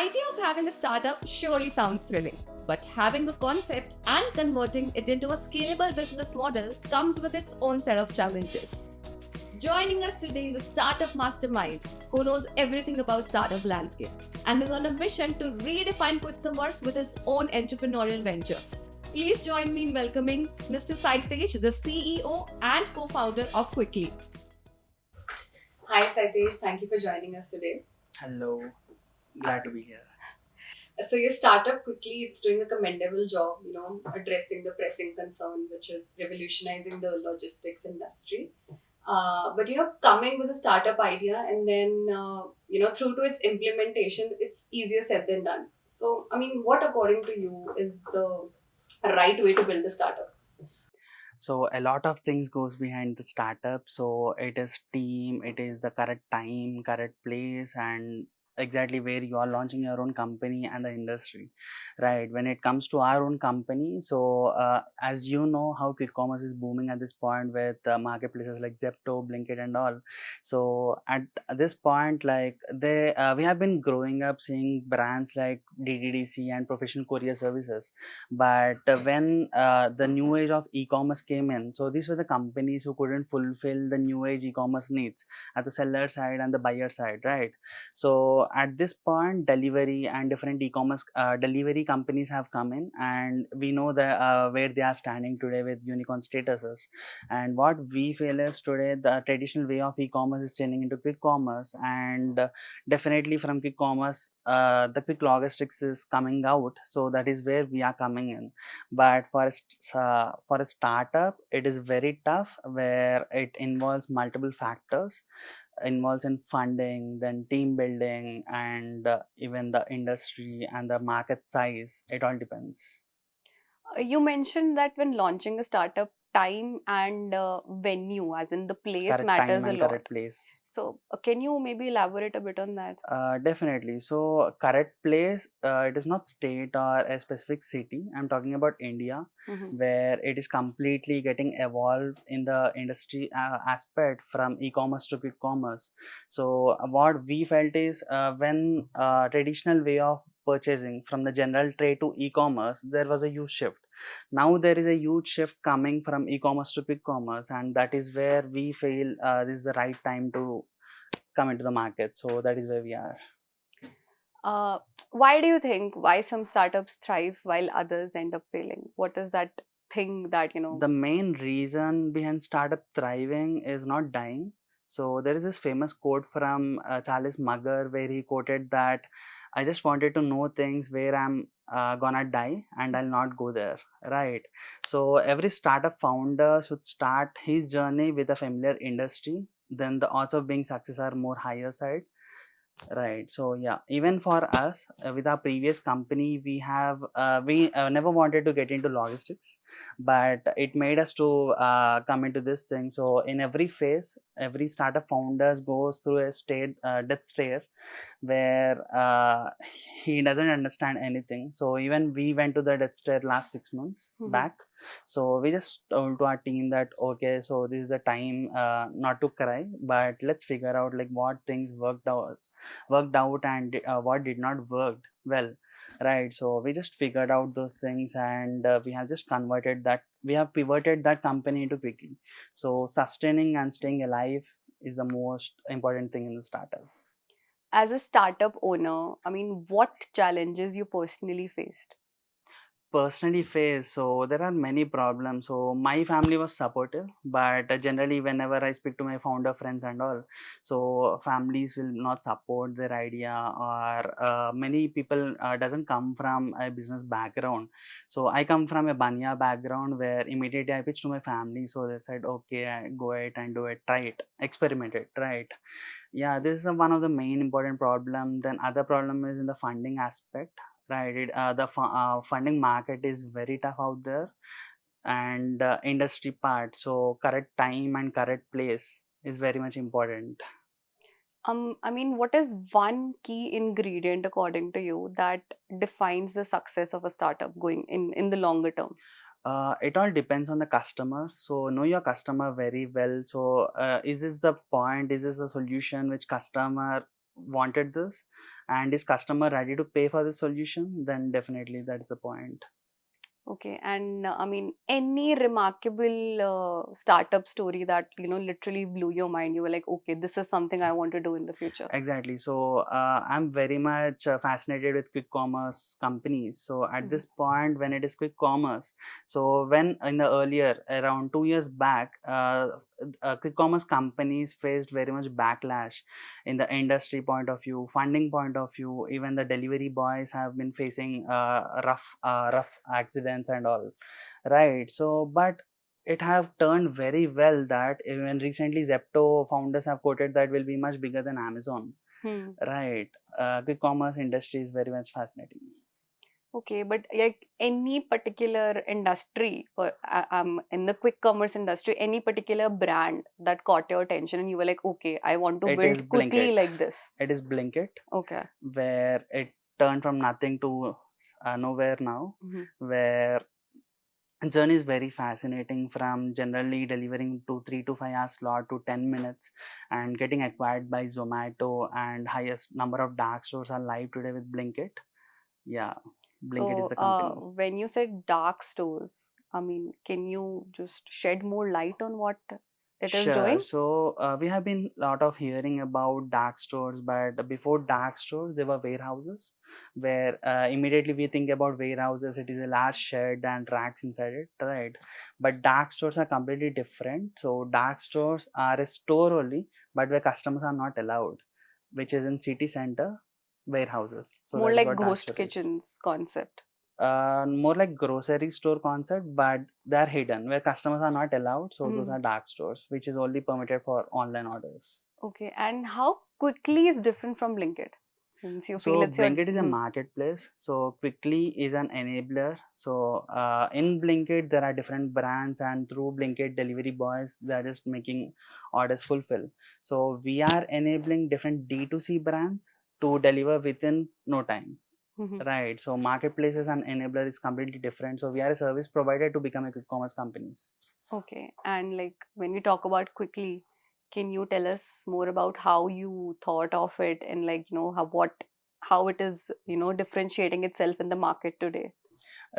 idea of having a startup surely sounds thrilling, but having a concept and converting it into a scalable business model comes with its own set of challenges. Joining us today is a startup mastermind who knows everything about startup landscape and is on a mission to redefine quick commerce with his own entrepreneurial venture. Please join me in welcoming Mr. Saitej, the CEO and co-founder of Quiklee. Hi Saitej, thank you for joining us today. Hello, glad to be here. So your startup quickly, it's doing a commendable job, addressing the pressing concern, which is revolutionizing the logistics industry. But coming with a startup idea and then through to its implementation, it's easier said than done. So I mean, what according to you is the right way to build a startup? So a lot of things goes behind the startup. So it is team, it is the correct time, correct place, and exactly where you are launching your own company and the industry, right? When it comes to our own company, so as you know how quick commerce is booming at this point with marketplaces like Zepto, Blinkit, and all. So at this point, like we have been growing up seeing brands like DDDC and professional courier services, but when the new age of e-commerce came in, so these were the companies who couldn't fulfill the new age e-commerce needs at the seller side and the buyer side, right? So at this point, delivery and different e-commerce delivery companies have come in, and we know that where they are standing today with unicorn statuses. And what we feel is today the traditional way of e-commerce is changing into quick commerce, and definitely from quick commerce the quick logistics is coming out, so that is where we are coming in. But for a startup it is very tough, where it involves multiple factors, involves in funding, then team building, and even the industry and the market size. It all depends. You mentioned that when launching a startup, time and venue, as in the place, Correct time matters a and lot. correct place. So, can you maybe elaborate a bit on that? Definitely. So, correct place, it is not state or a specific city. I'm talking about India, Mhm. where it is completely getting evolved in the industry aspect from e-commerce to quick commerce. So, what we felt is when traditional way of purchasing from the general trade to e-commerce, there was a huge shift. Now there is a huge shift coming from e-commerce to quick commerce, and that is where we feel this is the right time to come into the market. So that is where we are. Uh, why do you think why some startups thrive while others end up failing? What is that thing that The main reason behind startup thriving is not dying. So there is this famous quote from Charles Munger where he quoted that I just wanted to know things where I'm gonna die and I'll not go there, right? So every startup founder should start his journey with a familiar industry. Then the odds of being success are more higher side. Right. So yeah, even for us, with our previous company, we never wanted to get into logistics, but it made us to come into this thing. So in every phase, every startup founders goes through a death stare, where he doesn't understand anything. So even we went to the death stare last 6 months Mhm. back. So we just told to our team that okay, so this is the time not to cry, but let's figure out like what things worked out and what did not work well, right? So we just figured out those things, and we have just converted that, we have pivoted that company into quickly. So sustaining and staying alive is the most important thing in the startup. as a startup owner, I mean, what challenges you personally faced? Personally face, so there are many problems. So my family was supportive, but generally whenever I speak to my founder friends and all, so families will not support their idea, or many people doesn't come from a business background. So I come from a banya background, where immediately I pitched to my family, so they said okay, go ahead and do it, try it, experiment it, right? Yeah, this is one of the main important problem. Then other problem is in the funding aspect, right? The funding market is very tough out there, and industry part. So correct time and correct place is very much important. I mean, what is one key ingredient according to you that defines the success of a startup going in the longer term? It all depends on the customer. So know your customer very well. So is this the point? Is this the solution which customer wanted this, and is customer ready to pay for the solution, then definitely that's the point. Okay, and I mean, any remarkable startup story that literally blew your mind? You were like, okay, this is something I want to do in the future. Exactly. So I'm very much fascinated with quick commerce companies. So at Mhm. this point, when it is quick commerce, so when in the earlier around 2 years back, quick commerce companies faced very much backlash in the industry point of view, funding point of view. Even the delivery boys have been facing rough accidents and all, right? So, but it have turned very well that even recently Zepto founders have quoted that will be much bigger than Amazon. Hmm. Right. Quick commerce industry is very much fascinating. Okay, but like any particular industry, or in the quick commerce industry, any particular brand that caught your attention and you were like, okay, I want to It is build quickly Blinkit. like this. It is Blinkit, Okay. where it turned from nothing to nowhere now, Hmm. where journey is very fascinating from generally delivering to 3 to 5 hours slot to 10 minutes and getting acquired by Zomato, and highest number of dark stores are live today with Blinkit. Yeah, Blinkit is So, the company. when you said dark stores, I mean, can you just shed more light on what it is Sure. doing? So we have been lot of hearing about dark stores, but before dark stores, there were warehouses, where immediately we think about warehouses. It is a large shed and racks inside it, right? But dark stores are completely different. So dark stores are a store only, but where customers are not allowed, which is in city center warehouses. So More that is like what dark ghost store is. kitchens concept. More like grocery store concept, but they're hidden where customers are not allowed. So those Hmm. are dark stores, which is only permitted for online orders. Okay, and how quickly is different from Blinkit? Since you feel So it's your. Blinkit is a Hmm. marketplace. So Quiklee is an enabler. So in Blinkit there are different brands, and through Blinkit delivery boys, they are just making orders fulfill. So we are enabling different D2C brands to deliver within no time. Hmm. Right. So marketplaces and enabler is completely different. So we are a service provider to become a quick commerce companies. Okay, and like when we talk about quickly, can you tell us more about how you thought of it and like how it is differentiating itself in the market today?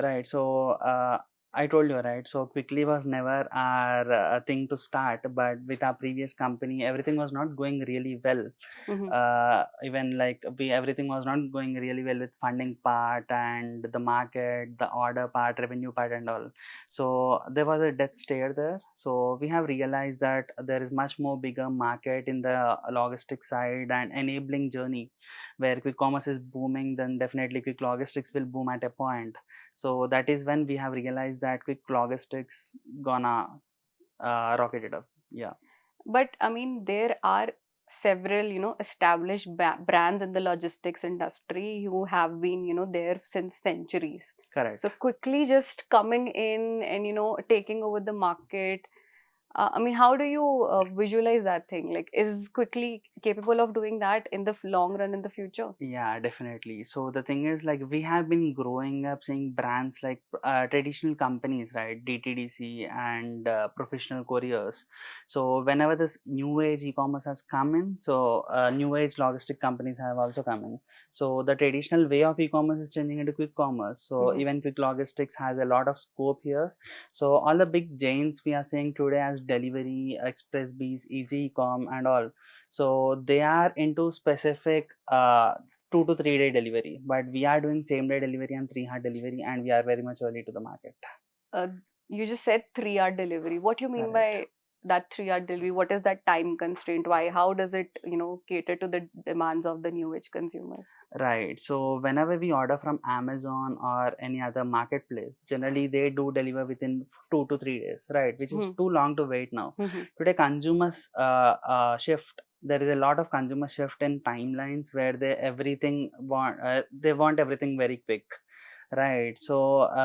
Right. So I told you, right. So Quickly was never our thing to start, but with our previous company, everything was not going really well. Mm-hmm. Even like we everything was not going really well with funding part and the market, the order part, revenue part, and all. So there was a death stare there. So we have realized that there is much more bigger market in the logistics side and enabling journey, where quick commerce is booming. Then definitely quick logistics will boom at a point. So that is when we have realized that quick logistics gonna rocket it up. Yeah, But I mean, there are several, established brands in the logistics industry who have been, there since centuries. So correct. quickly just coming in and, taking over the market. I mean, how do you visualize that thing? Like, is quickly capable of doing that in the long run in the future? Yeah, definitely. So the thing is, like, we have been growing up seeing brands like traditional companies, right? DTDC and professional couriers. So whenever this new age e-commerce has come in, so new age logistic companies have also come in. So the traditional way of e-commerce is changing into quick commerce. So Hmm. even quick logistics has a lot of scope here. So all the big giants we are seeing today as Delivery, Express Bees, Easy Ecom, and all. So they are into specific 2 to 3 day delivery, but we are doing same day delivery and 3 hour delivery, and we are very much early to the market. Uh, you just said 3 hour delivery. What do you mean Correct. by that 3 hour delivery? What is that time constraint? Why? How does it, cater to the demands of the new age consumers? Right. So whenever we order from Amazon or any other marketplace, generally they do deliver within 2 to 3 days, right? Which is Hmm. too long to wait now. Hmm. Today, consumers shift. There is a lot of consumer shift in timelines where they want everything very quick. Right. So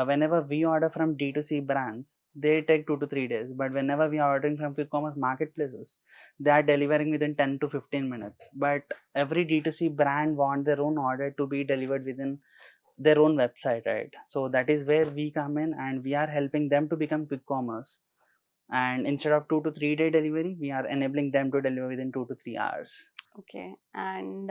whenever we order from D2C brands, they take 2 to 3 days. But whenever we are ordering from quick commerce marketplaces, they are delivering within 10 to 15 minutes. But every D2C brand want their own order to be delivered within their own website, right? So that is where we come in, and we are helping them to become quick commerce. And instead of 2 to 3 day delivery, we are enabling them to deliver within 2 to 3 hours. Okay. And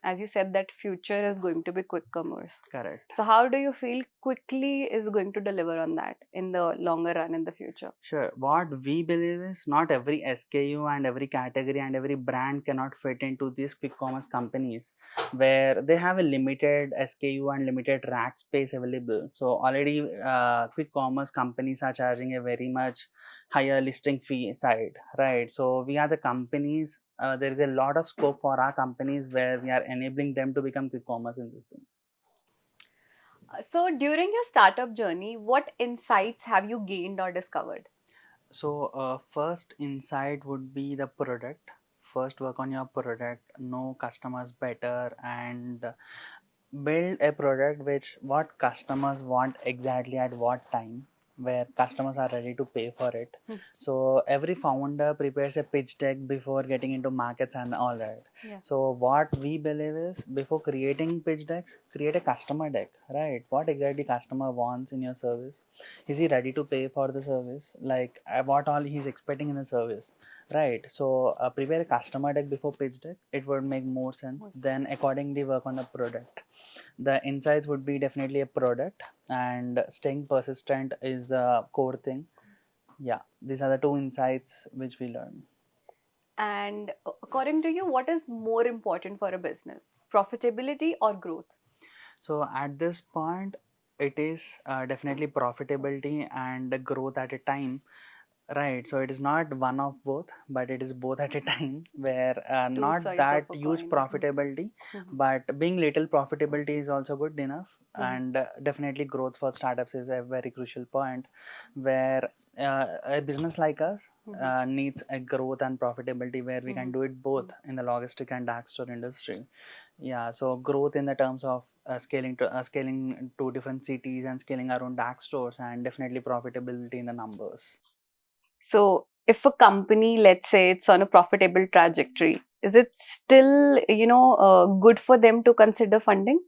as you said, that future is going to be quick commerce. Correct. So how do you feel Quiklee is going to deliver on that in the longer run in the future? Sure. What we believe is not every SKU and every category and every brand cannot fit into these quick commerce companies where they have a limited SKU and limited rack space available. So already quick commerce companies are charging a very much higher listing fee side, right? So we are the companies. There is a lot of scope for our companies where we are enabling them to become quick commerce in this thing. So during your startup journey, what insights have you gained or discovered? So, first insight would be the product. First, work on your product, know customers better, and build a product which what customers want exactly at what time, where customers are ready to pay for it. Hmm. So every founder prepares a pitch deck before getting into markets and all that. Yeah. So what we believe is before creating pitch decks, create a customer deck, right? What exactly customer wants in your service? Is he ready to pay for the service? Like what all he's expecting in the service, right? So prepare a customer deck before pitch deck. It would make more sense. Then accordingly work on the product. The insights would be definitely a product, and staying persistent is the core thing. Yeah, these are the two insights which we learned. And according to you, what is more important for a business, profitability or growth? So at this point it is definitely profitability and growth at a time. Right, so it is not one of both, but it is both at a time where Two not sides of that a huge coin. profitability, but being little profitability is also good enough. And definitely growth for startups is a very crucial point where a business like us needs a growth and profitability where we can do it both in the logistic and dark store industry. Yeah, so growth in the terms of scaling to different cities and scaling our own dark stores, and definitely profitability in the numbers. So, if a company, let's say it's on a profitable trajectory, is it still, good for them to consider funding?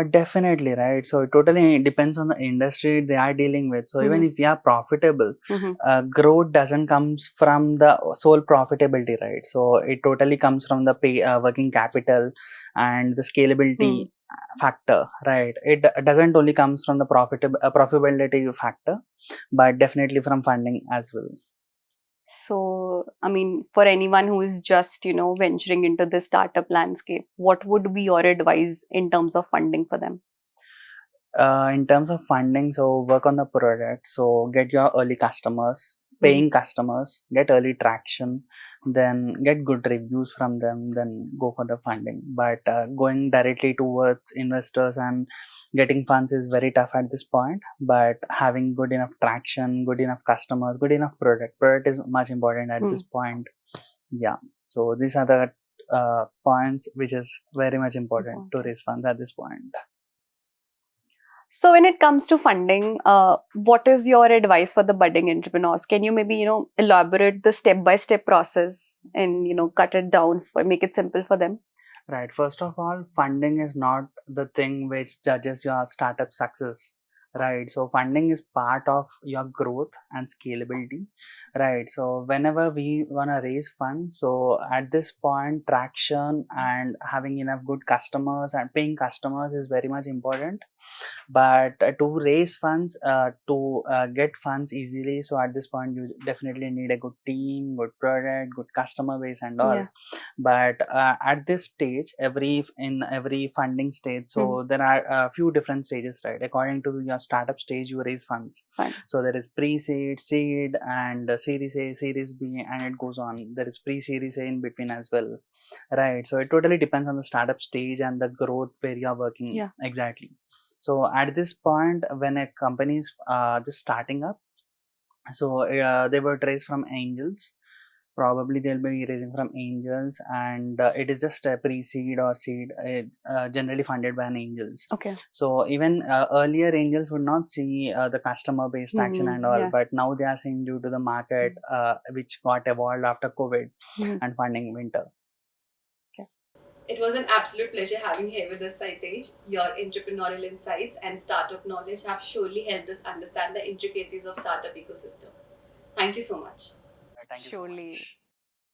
Definitely, right. So it totally depends on the industry they are dealing with. So even Mhm. if we are profitable, Mhm. growth doesn't comes from the sole profitability, right? So it totally comes from the working capital and the scalability Hmm. factor, right? It doesn't only comes from the profitability factor, but definitely from funding as well. So, I mean, for anyone who is just, venturing into the startup landscape, what would be your advice in terms of funding for them? In terms of funding, so work on the product. So get your early customers, paying customers, get early traction, then get good reviews from them, then go for the funding. But going directly towards investors and getting funds is very tough at this point. But having good enough traction, good enough customers, good enough product is much important at this point. Yeah. So these are the points which is very much important to raise funds at this point. So when it comes to funding, what is your advice for the budding entrepreneurs? Can you maybe, elaborate the step-by-step process and, cut it down for make it simple for them? Right. First of all, funding is not the thing which judges your startup success. Right. So funding is part of your growth and scalability. Right. So whenever we wanna raise funds, so at this point, traction and having enough good customers and paying customers is very much important. But to raise funds, to get funds easily, so at this point you definitely need a good team, good product, good customer base, and all. Yeah. But at this stage, in every funding stage, so there are a few different stages, right? According to your startup stage, you raise funds. Fine. So there is pre-seed, seed, and series A, series B, and it goes on. There is pre-series A in between as well, right? So it totally depends on the startup stage and the growth where you are working. Yeah. Exactly. So at this point, when a company is just starting up, so they would raise from angels. Probably they'll be raising from angels, and it is just a pre-seed or seed, generally funded by an angels. Okay. So even earlier angels would not see the customer based traction and all, Yeah. but now they are seeing due to the market which got evolved after COVID and funding winter. It was an absolute pleasure having you here with us, Saitej. Your entrepreneurial insights and startup knowledge have surely helped us understand the intricacies of startup ecosystem. Thank you so much. Thank you so Surely. much.